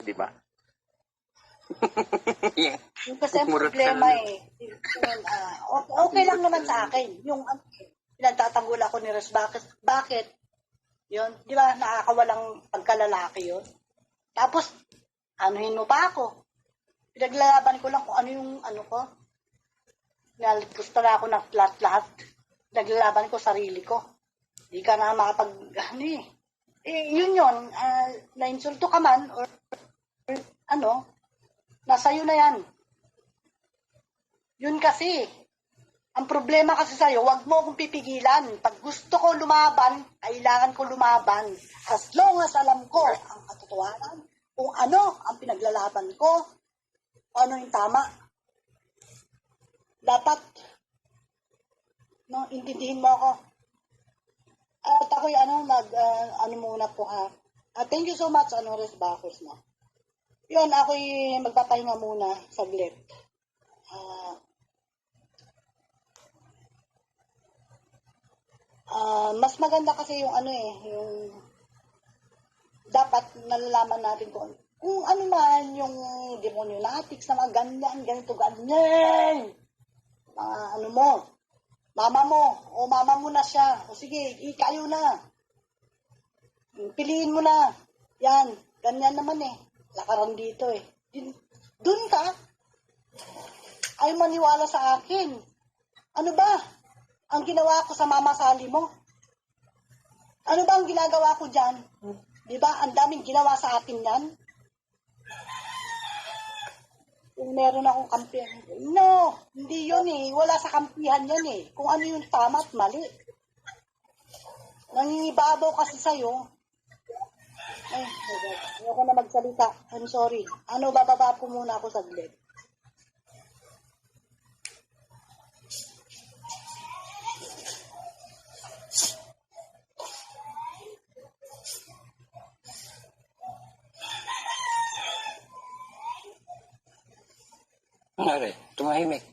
di ba? Yung kasi ang problema okay lang naman sa akin. Yung pinagtatanggol ako ni Res, bakit? Yun, di ba, nakakawalang pagkalalaki yun. Tapos, anuhin mo pa ako. Pinaglalaban ko lang kung ano yung ko. Gusto na ako ng lahat-lahat. Naglalaban ko sarili ko. Di ka na makapag, yun, na-insulto ka man, or nasa iyo na yan. Yun kasi, ang problema kasi sa'yo, wag mo akong pipigilan. Pag gusto ko lumaban, kailangan ko lumaban. As long as alam ko ang katotohanan, kung ano ang pinaglalaban ko, ano yung tama. Dapat, intindihin mo ako. At ako'y muna po ha. Thank you so much, Res Bacos, no. Yun, ako'y magpapahinga muna saglit. Mas maganda kasi yung yung dapat nalalaman natin kung ano man yung demonolatics na mga ganyan, ganito, ganyan. Mama mo na siya. O sige, kayo na. Piliin mo na. Yan, ganyan naman lakaran dito Dun ka, ay maniwala sa akin. Ano ba ang ginawa ko sa mama sali mo? Ano ba ang ginagawa ko dyan? Di ba? Ang daming ginawa sa akin yan. Kung meron akong kampihan. No, hindi yun Wala sa kampihan yan Kung ano yung tama at mali. Nangingibabaw kasi sa'yo. Ayoko na magsalita. I'm sorry. Bababa po muna ako saglit. Ano tumahimik.